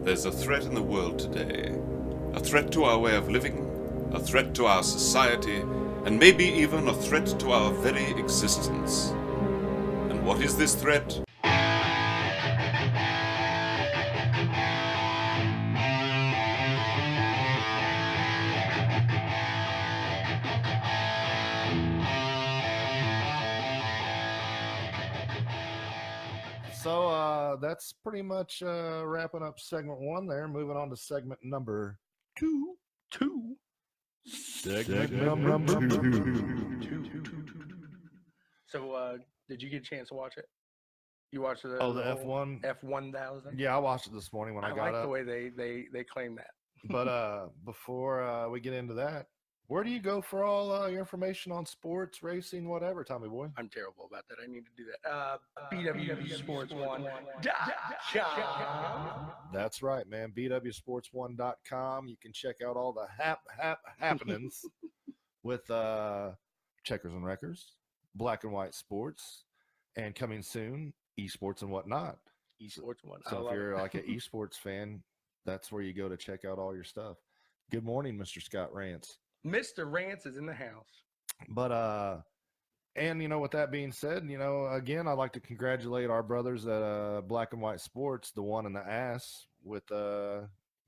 There's a threat in the world today. A threat to our way of living, a threat to our society, and maybe even a threat to our very existence. And what is this threat? So that's pretty much wrapping up segment one there. Moving on to segment number two. Segment number two. So, did you get a chance to watch it? You watched the F1? F1000? Yeah, I watched it this morning when I got like up. the way they claim that. But before we get into that, where do you go for all your information on sports, racing, whatever, Tommy boy? I'm terrible about that. I need to do that. BWSPORTS1.com. That's right, man. BWSPORTS1.com. You can check out all the happenings with Checkers and Wreckers, Black and White Sports, and coming soon, esports and whatnot. Esports one. So if you're like an esports fan, that's where you go to check out all your stuff. Good morning, Mr. Scott Rance. Mr. Rance is in the house. But and with that being said, again, I'd like to congratulate our brothers at Black and White Sports, the one in the ass, with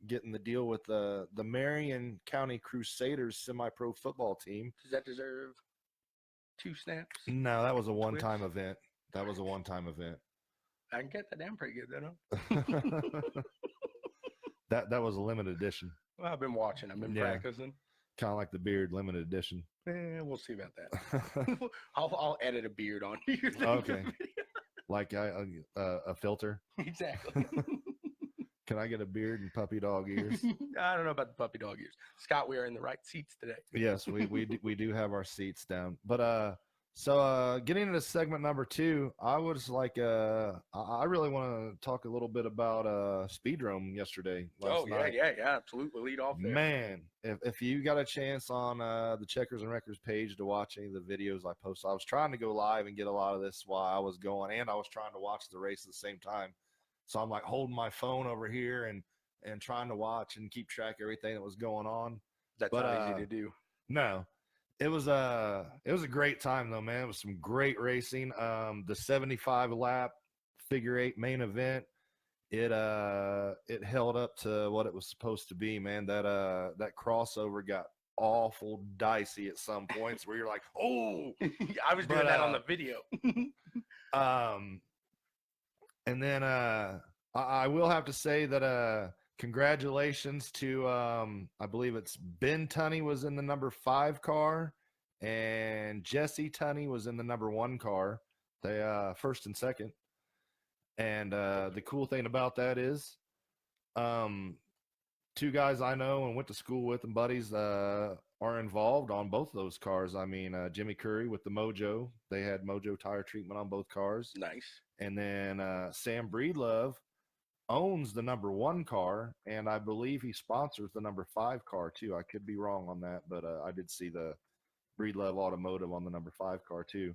getting the deal with the Marion County Crusaders semi-pro football team. Does that deserve 2 snaps? No, that was a one-time event. That was a one-time event. I can get that down pretty good, though. That was a limited edition. Well, I've been watching. I've been practicing. Kind of like the beard limited edition. We'll see about that. I'll edit a beard on here. Okay. Like a filter. Exactly. Can I get a beard and puppy dog ears? I don't know about the puppy dog ears. Scott, we are in the right seats today. Yes, we do have our seats down. But so getting into segment number 2, I was like I really want to talk a little bit about Speedrome yesterday. Last night. Yeah, absolutely. Lead off there. Man, if you got a chance on the Checkers and Wreckers page to watch any of the videos I post, I was trying to go live and get a lot of this while I was going, and I was trying to watch the race at the same time. So I'm like holding my phone over here and trying to watch and keep track of everything that was going on. That's not easy to do. No. It was a great time though, man. It was some great racing. The 75 lap figure 8 main event, it held up to what it was supposed to be, man. That crossover got awful dicey at some points where you're like, oh, I was doing that on the video. And then I will have to say that congratulations to I believe it's Ben Tunney was in the number 5 car, and Jesse Tunney was in the number 1 car. They first and second. And the cool thing about that is 2 guys I know and went to school with and buddies are involved on both of those cars. I mean, Jimmy Curry with the Mojo. They had Mojo tire treatment on both cars. Nice. And then Sam Breedlove owns the number 1 car, and I believe he sponsors the number 5 car too. I could be wrong on that, but I did see the Breedlove Automotive on the number 5 car too.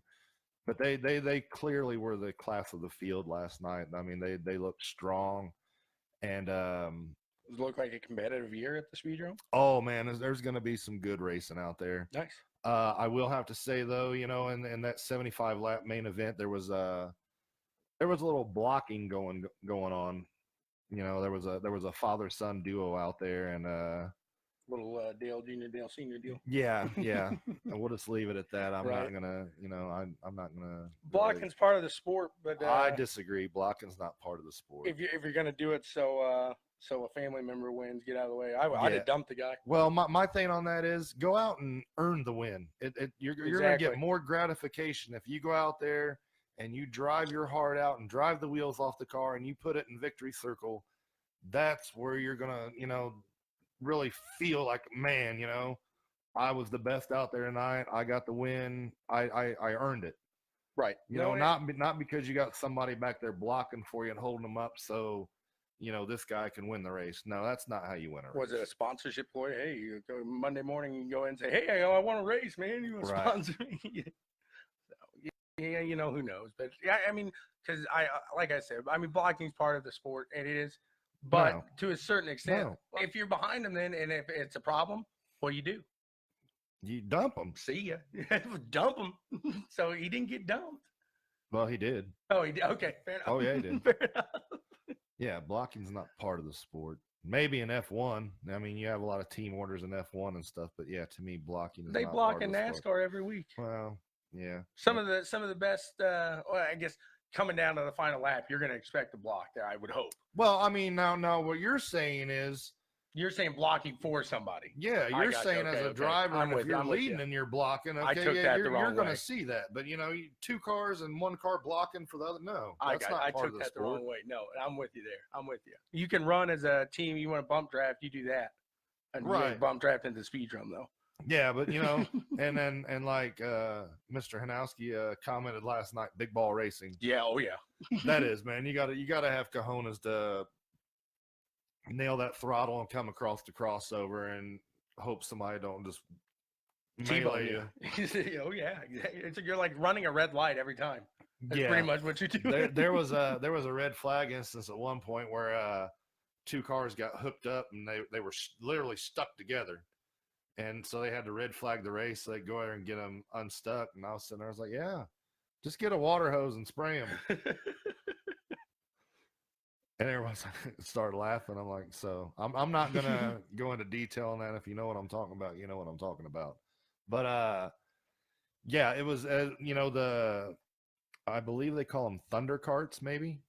But they clearly were the class of the field last night. I mean, they looked strong, and Does it look like a competitive year at the Speedrome? Oh man, there's going to be some good racing out there. Nice. I will have to say though, in that 75 lap main event, there was a little blocking going on. There was a father-son duo out there, and little Dale Jr., Dale Sr. deal. Yeah. And we'll just leave it at that. I'm Right. not gonna, I'm not gonna. Blocking's part of the sport, but I disagree. Blocking's not part of the sport. If you're gonna do it, so a family member wins, get out of the way. I'd have dumped the guy. Well, my thing on that is go out and earn the win. You're gonna get more gratification if you go out there and you drive your heart out and drive the wheels off the car and you put it in victory circle. That's where you're gonna, really feel like, man, I was the best out there tonight. I got the win. I earned it. Right. Not because you got somebody back there blocking for you and holding them up so, this guy can win the race. No, that's not how you win a race. Was it a sponsorship ploy? Hey, you go Monday morning, you can go in and say, hey, I want a race, man. You want to sponsor me? So, yeah, who knows? But yeah, I mean, because like I said, I mean, blocking's part of the sport, and it is. But No. to a certain extent, No. if you're behind them, then and if it's a problem, what do? You dump them. See ya. Dump him. So he didn't get dumped. Well, he did. Oh, he did. Okay, fair enough. Oh, yeah, he did. Fair enough. Yeah, blocking's not part of the sport. Maybe in F1. I mean, you have a lot of team orders in F1 and stuff, but yeah, to me, blocking is They not block part in of the NASCAR sport. every week. Well, yeah. Some of the best. Well, I guess coming down to the final lap, you're going to expect a block there. I would hope. Well, I mean, now what you're saying is, You're saying blocking for somebody. yeah, I you're gotcha. saying as Okay, a driver, I'm and if you're with leading you. and you're blocking, I okay, took yeah, that the you're wrong going way. to see that. But two cars and one car blocking for the other. No, I that's not part took of the that the sport. wrong way. No, I'm with you there. I'm with you. You can run as a team. You want to bump draft, you do that. And you Right. ain't bump draft into the speed drum though. Yeah, but and like Mr. Hanowski commented last night, big ball racing. Yeah. Oh yeah. That is, man. You gotta have cojones to nail that throttle and come across the crossover and hope somebody don't just melee you. Oh yeah. You're like running a red light every time. That's Yeah, pretty much what you do. there was a red flag instance at one point where two cars got hooked up and they were literally stuck together, and so they had to red flag the race. So they go there and get them unstuck, and I was sitting there, I was like, yeah, just get a water hose and spray them. And everyone started laughing. I'm like, so I'm not gonna go into detail on that. If you know what I'm talking about, you know what I'm talking about. But yeah, it was I believe they call them thunder carts, maybe.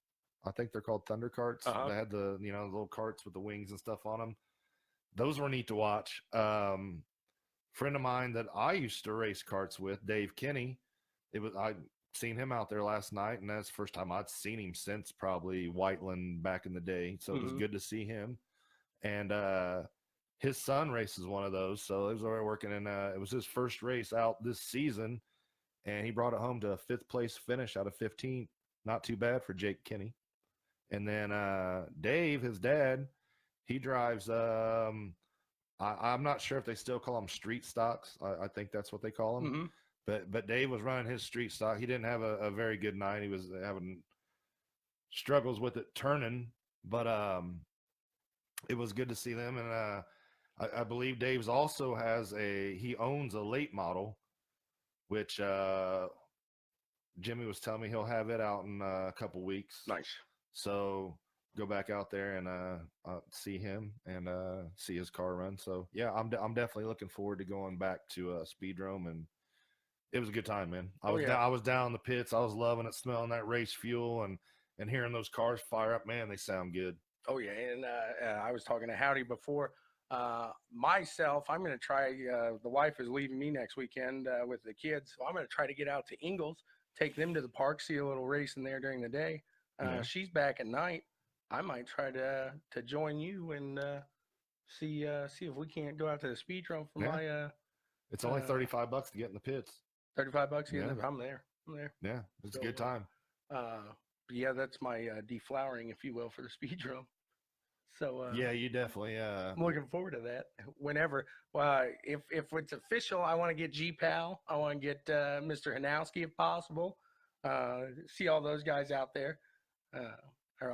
I think they're called thunder carts. They had the little carts with the wings and stuff on them. Those were neat to watch. Friend of mine that I used to race karts with, Dave Kinney. I seen him out there last night, and that's the first time I'd seen him since probably Whiteland back in the day. So it was good to see him. And his son races one of those, so he was already working in. It was his first race out this season, and he brought it home to a 5th place finish out of 15. Not too bad for Jake Kinney. And then Dave, his dad, he drives. I'm not sure if they still call them street stocks. I think that's what they call them. Mm-hmm. But Dave was running his street stock. He didn't have a very good night. He was having struggles with it turning, but it was good to see them. And I believe Dave's also he owns a late model, which Jimmy was telling me he'll have it out in a couple weeks. Nice. So go back out there and see him and see his car run. So yeah, I'm definitely looking forward to going back to Speedrome, and it was a good time, man. I was down in the pits. I was loving it, smelling that race fuel and hearing those cars fire up. Man, they sound good. Oh yeah, and I was talking to Howdy before. Myself, I'm going to try. The wife is leaving me next weekend with the kids, so I'm going to try to get out to Ingalls, take them to the park, see a little racing there during the day. She's back at night. I might try to join you and see if we can't go out to the speedrome for my. It's only $35 to get in the pits. $35. Yeah. I'm there. Yeah, it's a good time. Yeah, that's my deflowering, if you will, for the speedrome. So yeah, you definitely. I'm looking forward to that. Whenever, if it's official, I want to get G-Pal. I want to get Mr. Hanowski if possible. See all those guys out there. Or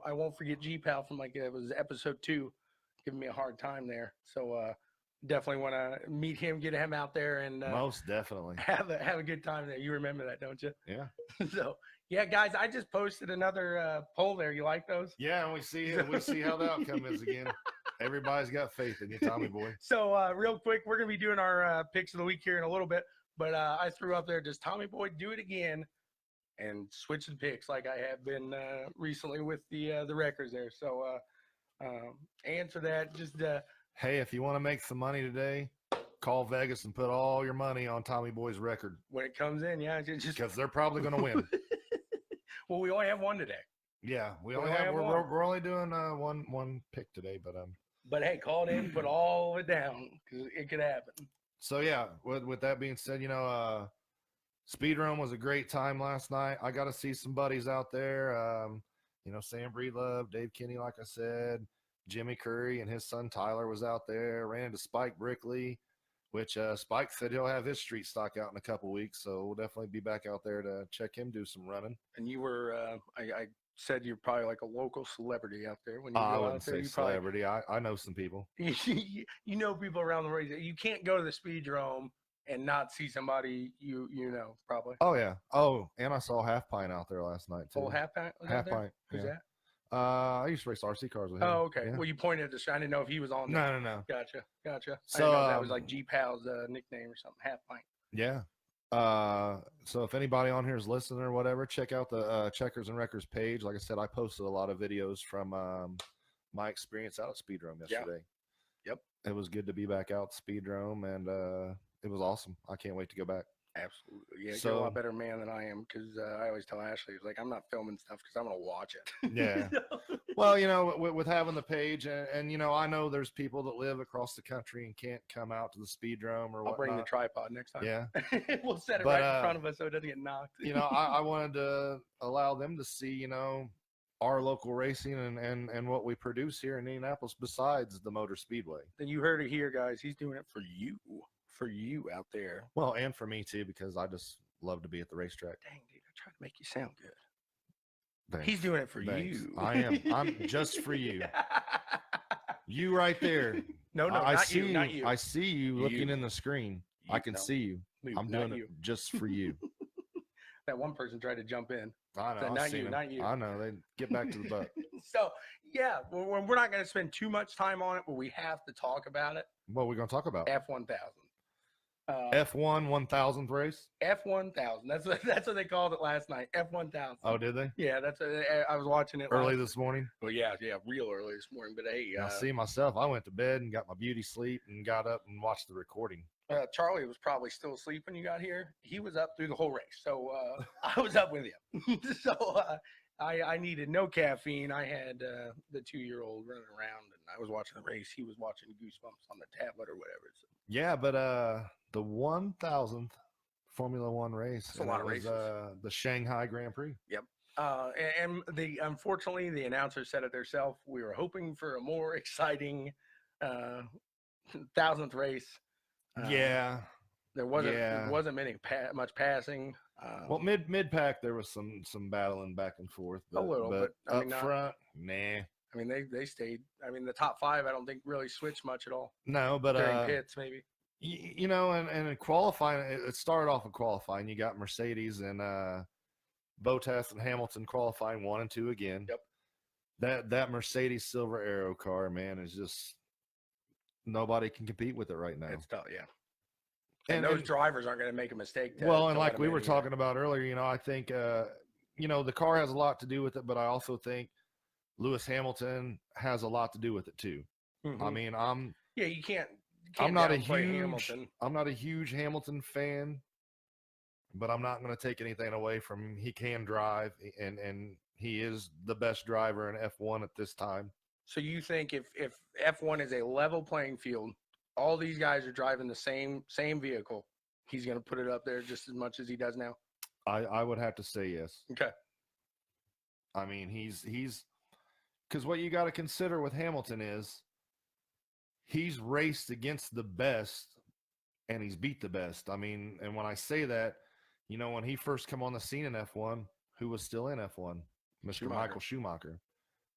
I won't forget G-Pal from it was episode 2, giving me a hard time there. So definitely want to meet him, get him out there, and most definitely have a good time there. You remember that, don't you? Yeah. So yeah, guys, I just posted another poll there. You like those? Yeah, and we see how the outcome is again. Everybody's got faith in you, Tommy boy. So real quick, we're gonna be doing our picks of the week here in a little bit, but I threw up there, does Tommy Boy do it again? And switch the picks like I have been recently with the records there. So answer that. Just hey, if you want to make some money today, call Vegas and put all your money on Tommy Boy's record when it comes in. Yeah, just because they're probably going to win. Well, we only have one today. Yeah, we're only doing one pick today, but But hey, call it in, put all of it down because it could happen. So yeah, with that being said, Speedrome was a great time last night. I got to see some buddies out there. Sam Breedlove, Dave Kinney, like I said, Jimmy Curry and his son Tyler was out there. Ran into Spike Brickley, which Spike said he'll have his street stock out in a couple weeks. So we'll definitely be back out there to check him do some running. And you were, I said you're probably like a local celebrity out there when you I go wouldn't out there. say You probably celebrity. I know some people. you know people around the race. You can't go to the speedrome and not see somebody you know probably. Oh yeah. Oh, and I saw Half Pint out there last night too. Oh, Half Pint was out Half there? Pint. Who's Yeah. that? I used to race RC cars with him. Oh, okay. Yeah. Well, you pointed at the I didn't know if he was on there. No. Gotcha. I So, didn't know if that was like G Pal's nickname or something. Half Pint. Yeah. So if anybody on here is listening or whatever, check out the Checkers and Wreckers page. Like I said, I posted a lot of videos from my experience out at Speedrome yesterday. Yep. It was good to be back out at Speedrome, and it was awesome. I can't wait to go back. Absolutely. Yeah, So- you're a lot better man than I am because I always tell Ashley, like, I'm not filming stuff because I'm going to watch it. Yeah. Well, you know, with having the page, and you know, I know there's people that live across the country and can't come out to the Speedrome or whatnot. I'll bring the tripod next time. Yeah. We'll set it But, right in front of us so it doesn't get knocked. You know, I wanted to allow them to see, you know, our local racing and what we produce here in Indianapolis besides the Motor Speedway. Then you heard it here, guys. He's doing it for you out there. Well, and for me too, because I just love to be at the racetrack. Dang, dude, I tried to make you sound good. Thanks. He's doing it for Thanks. you. I am. I'm just for you. You right there. No, I not see you, not you. I see you looking You. in the screen. I can No, see you. me, I'm not doing you. it just for you. That one person tried to jump in. I know. So I've not seen you, them. not you. I know. They get back to the butt. So, yeah, we're not going to spend too much time on it, but we have to talk about it. What are we going to talk about? F1000. F1 1000th race? F1000. That's what they called it last night. F1000. Oh, did they? Yeah, that's I was watching it Early last- this morning? Well, yeah, real early this morning. But hey, Now, see myself, I went to bed and got my beauty sleep and got up and watched the recording. Charlie was probably still asleep when you got here. He was up through the whole race, so I was up with him. So I needed no caffeine. I had the 2-year-old running around, and I was watching the race. He was watching Goosebumps on the tablet or whatever. So. Yeah, but the 1000th Formula One race. That's a lot of races. The Shanghai Grand Prix. Yep. And unfortunately, the announcer said it herself. We were hoping for a more exciting 1000th race. Yeah. There wasn't much passing. Well, mid pack there was some battling back and forth. But, A little, but I up mean, not- front, nah. I mean, they stayed. I mean, the top 5, I don't think really switched much at all No, but during pits, maybe. you know, and in qualifying, it started off in qualifying. You got Mercedes and Bottas and Hamilton qualifying 1 and 2 again. Yep. That Mercedes Silver Arrow car, man, is just nobody can compete with it right now. It's tough, yeah. And those drivers aren't going to make a mistake. Well, and like we were talking about earlier, you know, I think you know, the car has a lot to do with it, but I also think Lewis Hamilton has a lot to do with it too. Mm-hmm. I mean, you can't I'm not Hamilton. I'm not a huge Hamilton fan, but I'm not going to take anything away from him. He can drive, and he is the best driver in F1 at this time. So you think if F1 is a level playing field, all these guys are driving the same vehicle, he's going to put it up there just as much as he does now? I would have to say yes. Okay. I mean, he's because what you got to consider with Hamilton is he's raced against the best and he's beat the best. I mean, and when I say that, you know, when he first come on the scene in F1, who was still in F1? Mr. Michael Schumacher,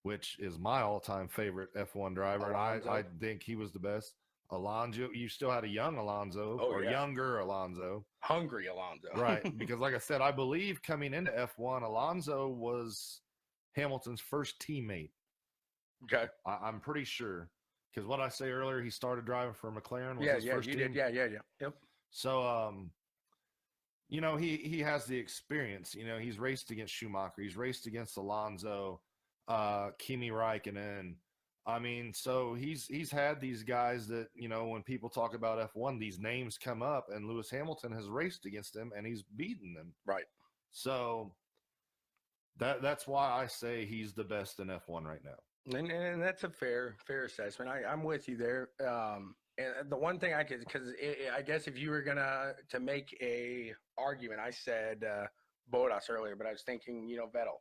which is my all-time favorite F1 driver. Alonso. And I think he was the best. Alonso, you still had a young Alonso younger Alonso. Hungry Alonso. Right. Because like I said, I believe coming into F1, Alonso was Hamilton's first teammate. Okay. I'm pretty sure. Because what I say earlier, he started driving for McLaren. Was his first team. did. Yeah. Yep. So, you know, he has the experience. You know, he's raced against Schumacher. He's raced against Alonso, Kimi Räikkönen. I mean, so he's had these guys that, you know, when people talk about F1, these names come up, and Lewis Hamilton has raced against them, and he's beaten them. Right. So that's why I say he's the best in F1 right now. And that's a fair assessment. I'm with you there. And the one thing I could, because I guess if you were to make a argument, I said Bottas earlier, but I was thinking, you know, Vettel.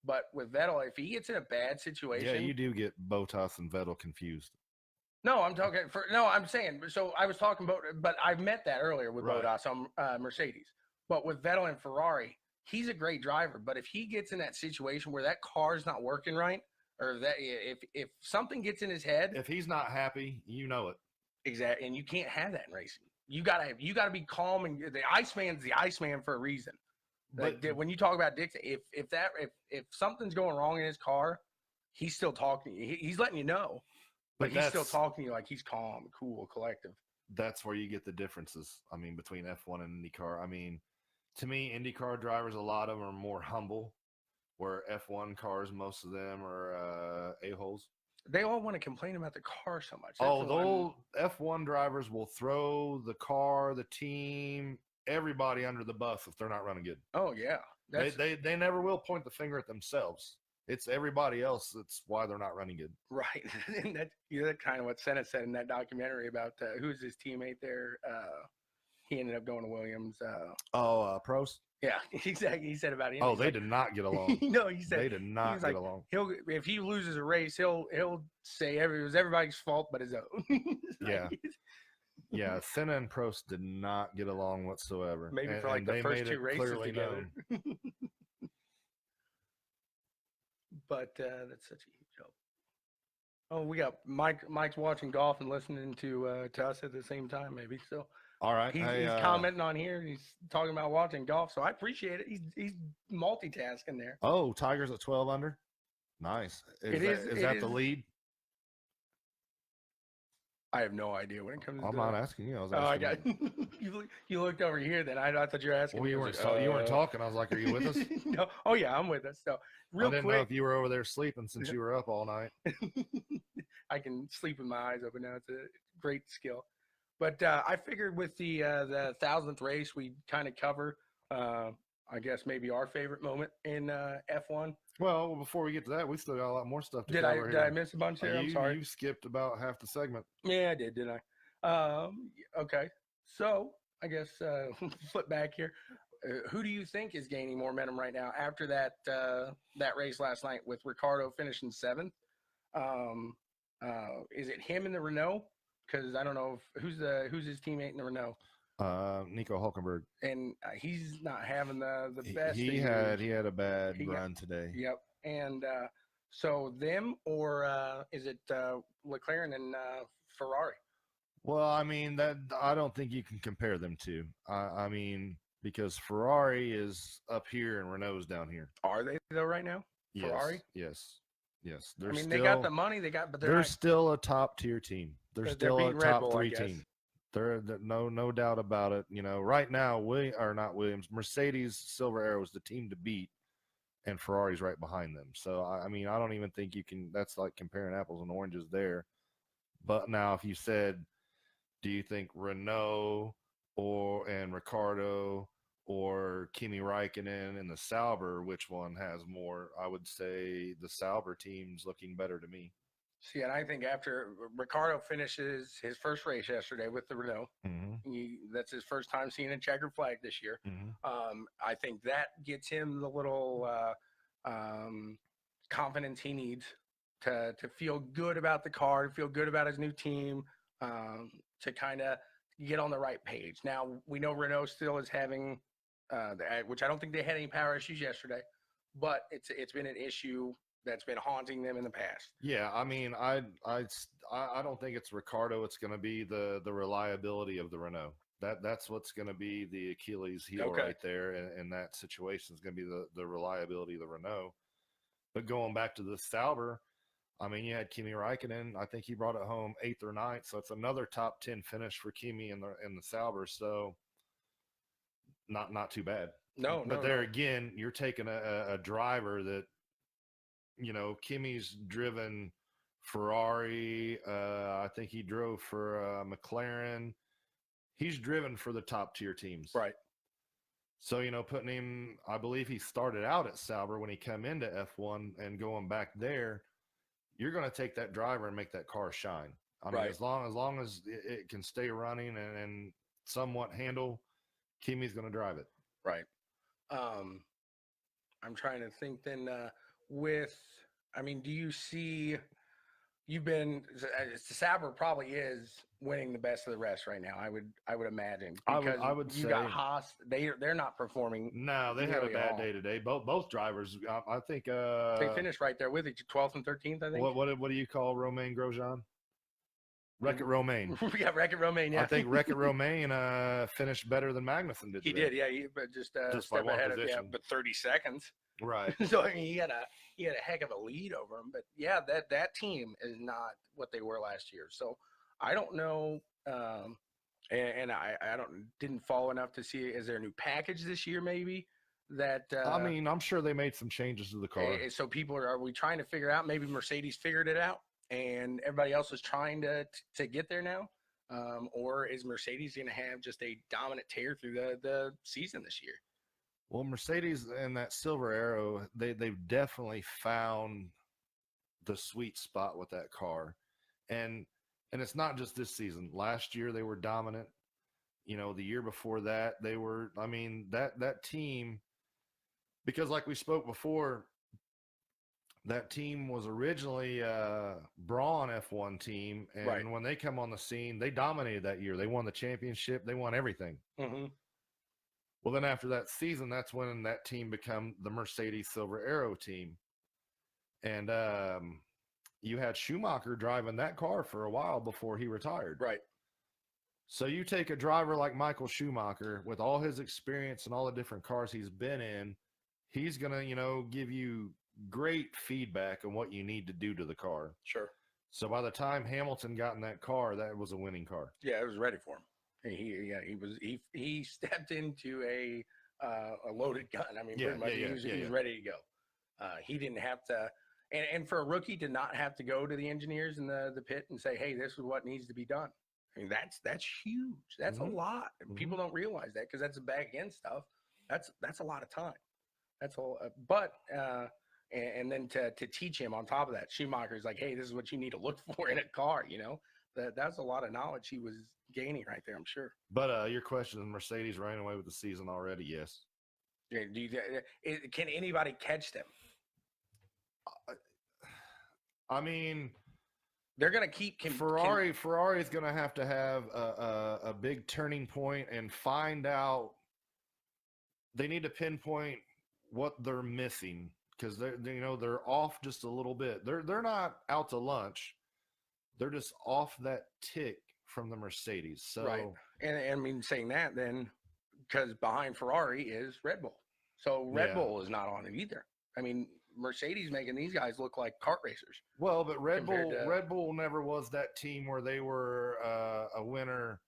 But with Vettel, if he gets in a bad situation, yeah, you do get Bottas and Vettel confused. No, I'm saying. So I was talking about, but I meant that earlier with Bottas on Mercedes. But with Vettel and Ferrari, he's a great driver, but if he gets in that situation where that car's not working right, or that if something gets in his head, If he's not happy, you know it. exactly, and you can't have that in racing. You gotta be calm, and the Iceman's the Iceman for a reason. But When you talk about Dixon, if something's going wrong in his car, he's still talking to you. He's letting you know, but he's still talking to you like he's calm, cool, collective. that's where you get the differences. I mean, between F1 and IndyCar. I mean, to me, IndyCar drivers, a lot of them are more humble, where F1 cars, most of them are a-holes. They all want to complain about the car so much. Oh, those F1 drivers will throw the car, the team, everybody under the bus if they're not running good. Oh yeah, They never will point the finger at themselves. It's everybody else that's why they're not running good. right. And that's kind of what Senna said in that documentary about who's his teammate there. He ended up going to Williams. Prost? Yeah, exactly. He said about him. Oh, they did not get along. No, he said They did not get along. If he loses a race, he'll say it was everybody's fault but his own. Yeah. Yeah, Senna and Prost did not get along whatsoever. Maybe for like the first two races together. But that's such a huge help. Oh, we got Mike's watching golf and listening to us at the same time, maybe. So all right, he's commenting on here. He's talking about watching golf, so I appreciate it. He's multitasking there. Oh, Tiger's at 12 under. Nice. Is that the lead? I have no idea when it comes. I'm not asking you. I was I asking. got you looked over here. Then I thought you were asking. Well, you weren't talking. I was like, "Are you with us?" No. Oh yeah, I'm with us. So I didn't know if you were over there sleeping since you were up all night. I can sleep with my eyes open now. It's a great skill. But I figured with the 1,000th race, we kind of cover, I guess, maybe our favorite moment in F1. Well, before we get to that, we still got a lot more stuff to cover. Did I miss a bunch here? I'm sorry. You skipped about half the segment. Yeah, I did, didn't I? Okay. So I guess flip back here. Who do you think is gaining more momentum right now after that race last night with Ricciardo finishing 7th? Is it him in the Renault? Because I don't know who's his teammate in the Renault. Nico Hulkenberg, and he's not having the best. He had a bad run today. Yep, and so them or is it McLaren and Ferrari? Well, I mean I don't think you can compare them two. I mean because Ferrari is up here and Renault's down here. Are they though right now? Yes, Ferrari? Yes. They got the money. But they're still a top tier team. They're still a top 3 team. They're no doubt about it. You know, right now, Mercedes Silver Arrow is the team to beat, and Ferrari's right behind them. So I mean, I don't even think you can. That's like comparing apples and oranges there. But now, if you said, do you think Renault and Ricciardo or Kimi Räikkönen and the Sauber, which one has more? I would say the Sauber team's looking better to me. See, and I think after Ricciardo finishes his first race yesterday with the Renault, that's his first time seeing a checkered flag this year. I think that gets him the little confidence he needs to feel good about the car, to feel good about his new team, to kind of get on the right page. Now, we know Renault still is having, which I don't think they had any power issues yesterday, but it's been an issue that's been haunting them in the past. Yeah, I mean, I don't think it's Ricciardo. It's going to be the reliability of the Renault. That's what's going to be the Achilles heel right there, in that situation is going to be the reliability of the Renault. But going back to the Sauber, I mean, you had Kimi Räikkönen. I think he brought it home 8th or 9th, so it's another top 10 finish for Kimi in the Sauber. So not too bad. But there again, you're taking a driver that, you know, Kimi's driven Ferrari. I think he drove for McLaren. He's driven for the top tier teams. Right. So, you know, putting him, I believe he started out at Sauber when he came into F1 and going back there, you're going to take that driver and make that car shine. I mean, as long as it can stay running and somewhat handle, Kimi's going to drive it. Right. I'm trying to think then do you see Sauber probably is winning the best of the rest right now. I would imagine, I because would you say got Haas. They're not performing. no, they had a nearly at bad all. day today. Both drivers. I think. They finished right there with each 12th and 13th. I think. What do you call Romain Grosjean? Wreck-It Romain. Yeah, Wreck-It Romain. Yeah, I think Wreck-It Romain finished better than Magnussen did. he today. did. Yeah, but just by step one ahead of position. but 30 seconds. Right. So I mean, he had a heck of a lead over him. But yeah, that team is not what they were last year. So I don't know. And I didn't follow enough to see, is there a new package this year maybe that I mean, I'm sure they made some changes to the car. so people are we trying to figure out, maybe Mercedes figured it out and everybody else is trying to get there now, or is Mercedes going to have just a dominant tear through the season this year? Well, Mercedes and that Silver Arrow, they've definitely found the sweet spot with that car. And it's not just this season. Last year they were dominant. You know, the year before that they were. I mean, that team, because like we spoke before, that team was originally Braun F1 team, and Right. when they come on the scene, they dominated that year. They won the championship. They won everything. Mm-hmm. Well, then after that season, that's when that team became the Mercedes Silver Arrow team. And you had Schumacher driving that car for a while before he retired. Right. So you take a driver like Michael Schumacher with all his experience and all the different cars he's been in, he's going to, give you great feedback on what you need to do to the car. Sure. So by the time Hamilton got in that car, that was a winning car. Yeah, it was ready for him. He stepped into a loaded gun. I mean, pretty much he was ready to go. He didn't have to, and for a rookie to not have to go to the engineers in the pit and say, "Hey, this is what needs to be done." I mean, that's huge. That's a lot. People don't realize that, because that's the back end stuff. That's a lot of time. That's all. But and then to teach him on top of that, Schumacher's like, "Hey, this is what you need to look for in a car." That's a lot of knowledge he was gaining right there, I'm sure. But your question is, Mercedes running away with the season already? Yes. Yeah, can anybody catch them? I mean, they're going to keep Ferrari's going to have a big turning point and find out. They need to pinpoint what they're missing, because they're off just a little bit. They're not out to lunch. They're just off that tick from the Mercedes. So right. And I mean, saying that, then, because behind Ferrari is Red Bull. So Red Bull is not on it either. I mean, Mercedes making these guys look like kart racers. Well, but Red Bull never was that team where they were a winner.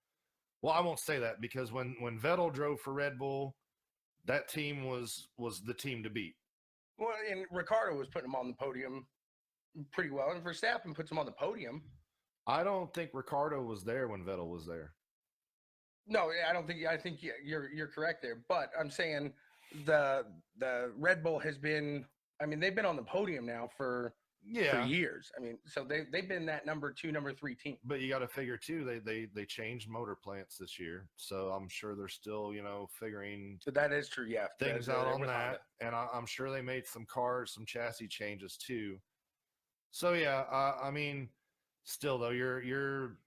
Well, I won't say that, because when Vettel drove for Red Bull, that team was the team to beat. Well, and Ricciardo was putting them on the podium pretty well, and Verstappen puts them on the podium. I don't think Ricciardo was there when Vettel was there. No, I don't think. I think you're correct there. But I'm saying the Red Bull has been. I mean, they've been on the podium now for years. I mean, so they've been that number 2, number 3 team. But you got to figure too, they changed motor plants this year, so I'm sure they're still figuring. So that is true. Yeah, things out on that, and I'm sure they made some cars, some chassis changes too. So yeah, I mean, still though, you're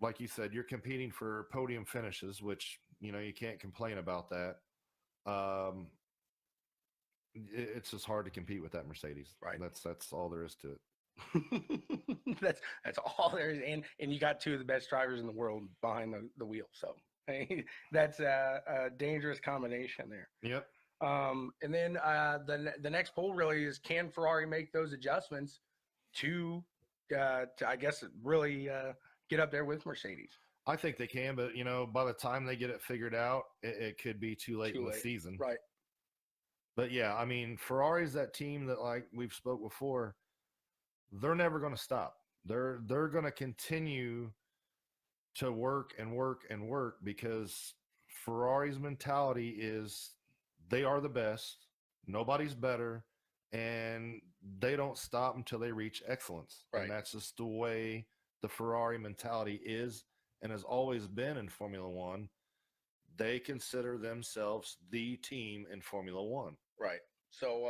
like you said, you're competing for podium finishes, which you can't complain about that. It's just hard to compete with that Mercedes. Right. That's all there is to it. that's all there is, and you got 2 of the best drivers in the world behind the wheel. So that's a dangerous combination there. Yep. And then the next poll really is, can Ferrari make those adjustments to I guess really get up there with Mercedes? I think they can, but by the time they get it figured out, it could be too late in the season. Right. But yeah, I mean, Ferrari's that team that, like we've spoke before, they're never going to stop. They're going to continue to work and work and work, because Ferrari's mentality is they are the best, nobody's better, and they don't stop until they reach excellence. Right. And that's just the way the Ferrari mentality is and has always been in Formula One. They consider themselves the team in Formula One. Right. So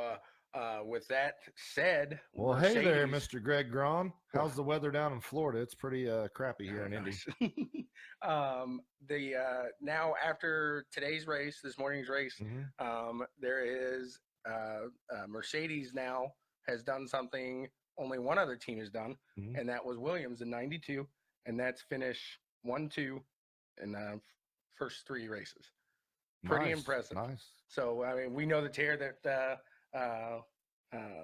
with that said, Well, hey there, Mercedes- Mr. Greg Braun. How's the weather down in Florida? It's pretty crappy here in Indy. Now after today's race, this morning's race, there is Mercedes now has done something only one other team has done, and that was Williams in '92, and that's finish 1-2 in the first 3 races. Pretty impressive. Nice. So I mean, we know the tear that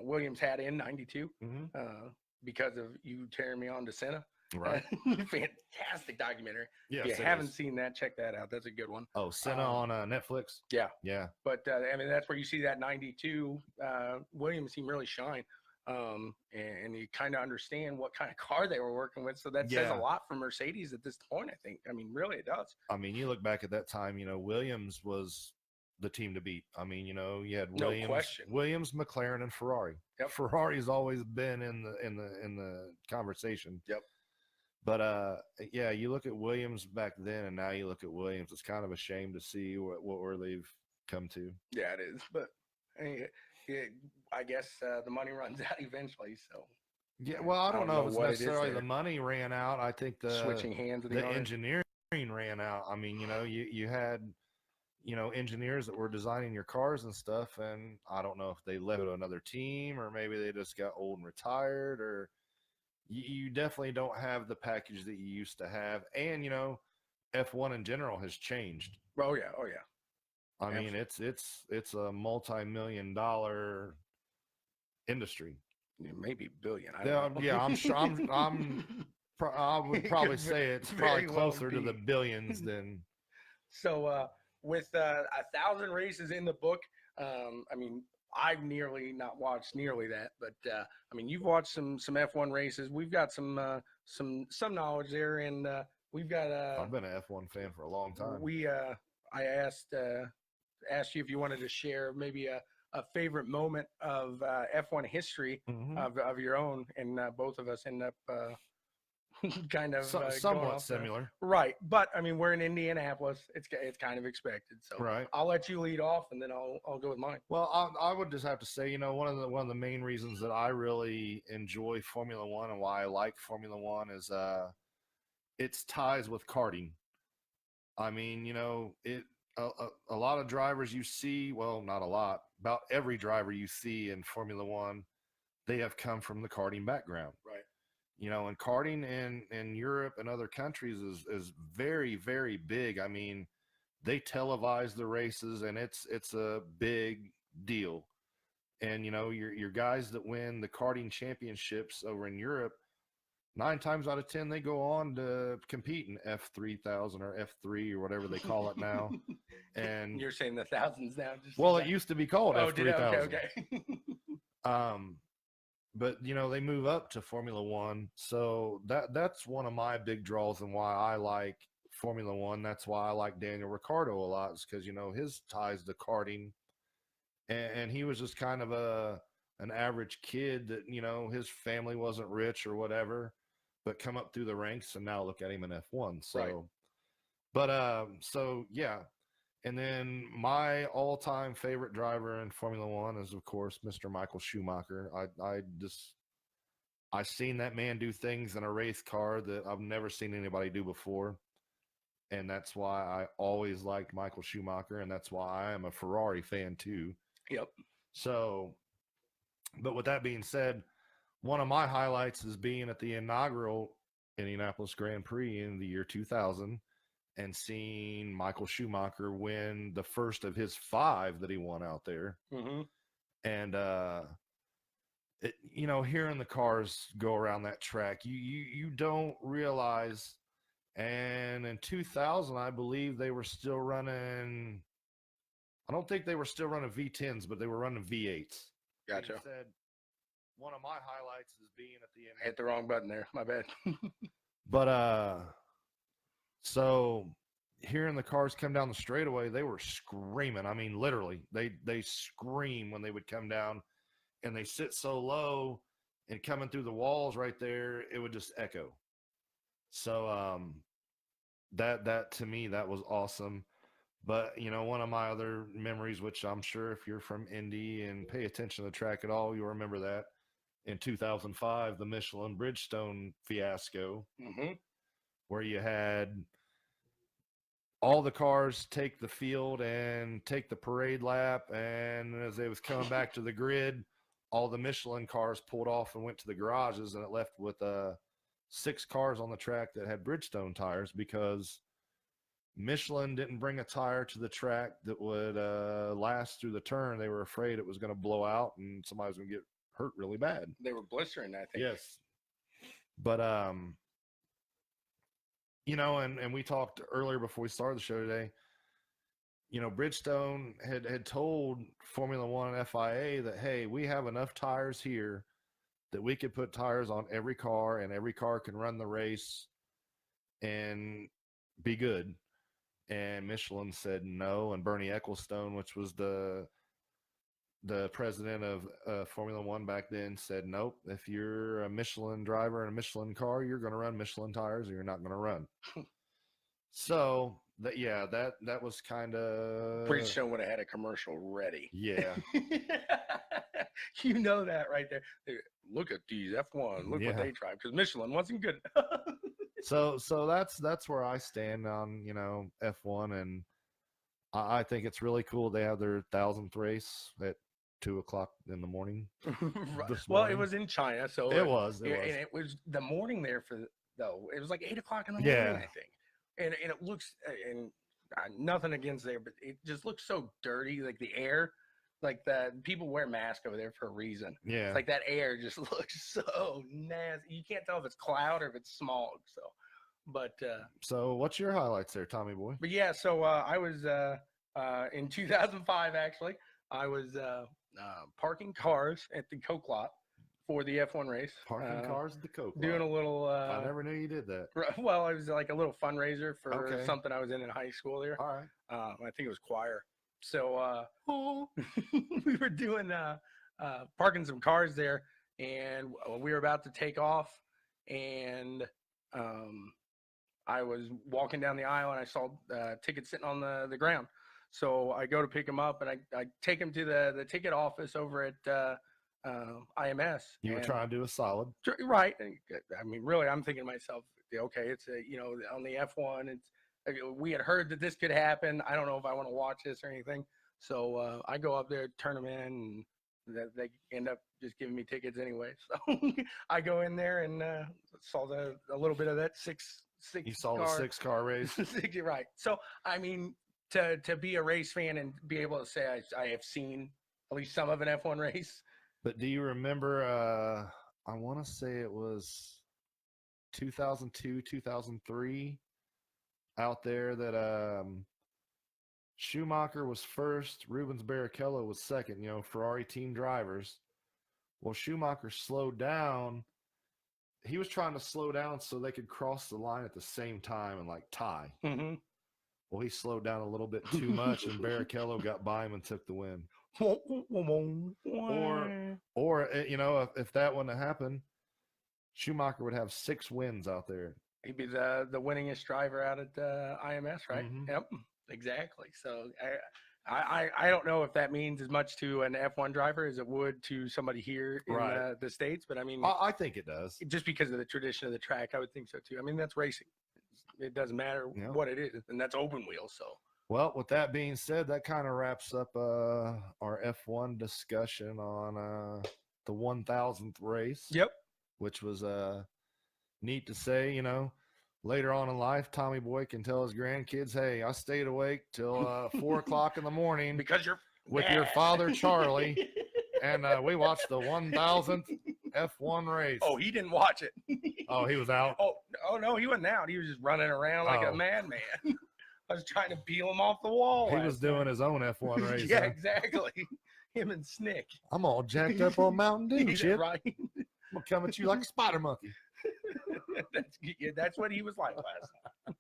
Williams had in '92 because of you tearing me on to Senna. Right. Fantastic documentary. Yes, if you haven't seen that, check that out. That's a good one. Oh, Senna on Netflix? Yeah. Yeah. But I mean, that's where you see that '92 Williams team really shine. And you kind of understand what kind of car they were working with. So that says a lot for Mercedes at this point, I think. I mean, really, it does. I mean, you look back at that time, Williams was the team to beat. I mean, you had Williams, no question. Williams, McLaren, and Ferrari. Yep. Ferrari's always been in the conversation. Yep. But yeah, you look at Williams back then, and now you look at Williams. It's kind of a shame to see where they've come to. Yeah, it is. But I guess the money runs out eventually. So yeah, well, I don't know if it's necessarily the money ran out. I think the switching hands of the engineering ran out. I mean, you had engineers that were designing your cars and stuff, and I don't know if they left to another team or maybe they just got old and retired, or you definitely don't have the package that you used to have. And F1 in general has changed. Oh yeah. I mean, it's a multi-million-dollar industry. Maybe billion. I'm sure. I would probably say it's probably closer to the billions than. So with 1,000 races in the book, I mean, I've nearly not watched nearly that, but I mean, you've watched some F1 races. We've got some knowledge there, and we've got. I've been an F1 fan for a long time. I asked you if you wanted to share maybe a favorite moment of F1 history of your own, and both of us end up kind of somewhat similar, right? But I mean, we're in Indianapolis; it's kind of expected. So right. I'll let you lead off, and then I'll go with mine. Well, I would just have to say, one of the main reasons that I really enjoy Formula One and why I like Formula One is its ties with karting. I mean, a lot of drivers you see, well, not a lot, about every driver you see in Formula One, they have come from the karting background. Right. And karting in Europe and other countries is very, very big. I mean, they televise the races, and it's a big deal. And, your guys that win the karting championships over in Europe, 9 times out of 10, they go on to compete in F3000 or F3 or whatever they call it now. And you're saying the thousands now? It used to be called F3000. Okay. But they move up to Formula One, so that's one of my big draws and why I like Formula One. That's why I like Daniel Ricciardo a lot, is because his ties to karting, and he was just kind of an average kid that his family wasn't rich or whatever, but come up through the ranks, and now look at him in F1. So, right. But so yeah. And then my all-time favorite driver in Formula One is, of course, Mr. Michael Schumacher. I seen that man do things in a race car that I've never seen anybody do before, and that's why I always liked Michael Schumacher, and that's why I am a Ferrari fan too. Yep. So, but with that being said, one of my highlights is being at the inaugural Indianapolis Grand Prix in the year 2000. And seeing Michael Schumacher win the first of his 5 that he won out there. And, hearing the cars go around that track, you don't realize. And in 2000, I believe they were still running, I don't think they were still running V10s, but they were running V8s. Gotcha. Said, one of my highlights is being at the end. I hit the wrong button there. My bad. But, so hearing the cars come down the straightaway, they were screaming. I mean, literally, they scream when they would come down, and they sit so low, and coming through the walls right there, it would just echo. So that to me, that was awesome. But, one of my other memories, which I'm sure if you're from Indy and pay attention to the track at all, you'll remember that in 2005, the Michelin Bridgestone fiasco, where you had all the cars take the field and take the parade lap. And as they was coming back to the grid, all the Michelin cars pulled off and went to the garages, and it left with 6 cars on the track that had Bridgestone tires because Michelin didn't bring a tire to the track that would last through the turn. They were afraid it was going to blow out and somebody was going to get hurt really bad. They were blistering, I think. Yes. But, and we talked earlier before we started the show today, Bridgestone had told Formula One and FIA that, hey, we have enough tires here that we could put tires on every car and every car can run the race and be good. And Michelin said no. And Bernie Ecclestone, which was the president of Formula One back then, said, nope, if you're a Michelin driver in a Michelin car, you're going to run Michelin tires or you're not going to run. So that was kind of... Bridgestone would have had a commercial ready. Yeah. You know that right there. Look at these F1. Look what they drive, because Michelin wasn't good. So that's where I stand on, F1, and I think it's really cool. They have their 1,000th race at 2:00 in the morning. Well, it was in China, so it was. And it was the morning there it was like 8:00 in the morning, I think. And it looks, and nothing against there, but it just looks so dirty, like the air. Like the people wear masks over there for a reason. Yeah. It's like that air just looks so nasty. You can't tell if it's cloud or if it's smog. So, but so what's your highlights there, Tommy boy? But yeah, so I was in 2005 actually. I was parking cars at the Coke lot for the F1 race. Parking cars at the Coke lot. Doing a little. I never knew you did that. Well, it was like a little fundraiser for something I was in high school there. All right. I think it was choir. So we were doing parking some cars there, and we were about to take off, and I was walking down the aisle and I saw tickets sitting on the ground. So I go to pick them up and I take them to the ticket office over at IMS. You were trying to do a solid. Right. I mean, really, I'm thinking to myself, okay, it's on the F1, we had heard that this could happen. I don't know if I want to watch this or anything. So I go up there, turn them in, and they end up just giving me tickets anyway. So I go in there and saw a little bit of that six. You saw the 6-car race. You're right. So, I mean, to be a race fan and be able to say I have seen at least some of an F1 race. But do you remember, I want to say it was 2002, 2003, out there that Schumacher was first, Rubens Barrichello was second, Ferrari team drivers. Well, Schumacher slowed down. He was trying to slow down so they could cross the line at the same time and tie. Mm-hmm. Well, he slowed down a little bit too much, and Barrichello got by him and took the win. Or if that wouldn't have happened, Schumacher would have 6 wins out there. He'd be the winningest driver out at IMS, right? Mm-hmm. Yep, exactly. So I don't know if that means as much to an F1 driver as it would to somebody here in the States, but I mean, I think it does. Just because of the tradition of the track, I would think so too. I mean, that's racing. It doesn't matter what it is, and that's open wheel. So, well, with that being said, that kind of wraps up our F1 discussion on the 1,000th race. Yep. Which was neat to say, later on in life, Tommy Boy can tell his grandkids, hey, I stayed awake till 4:00 in the morning because you're with your father, Charlie, and we watched the 1,000th F1 race. Oh, he didn't watch it. Oh, he was out? Oh, no, he wasn't out. He was just running around like a madman. I was trying to peel him off the wall. He was doing his own F1 race. Yeah, exactly. Him and Snick. I'm all jacked up on Mountain Dew, Chip. Right. I'm going to come at you like a spider monkey. That's what he was like last night.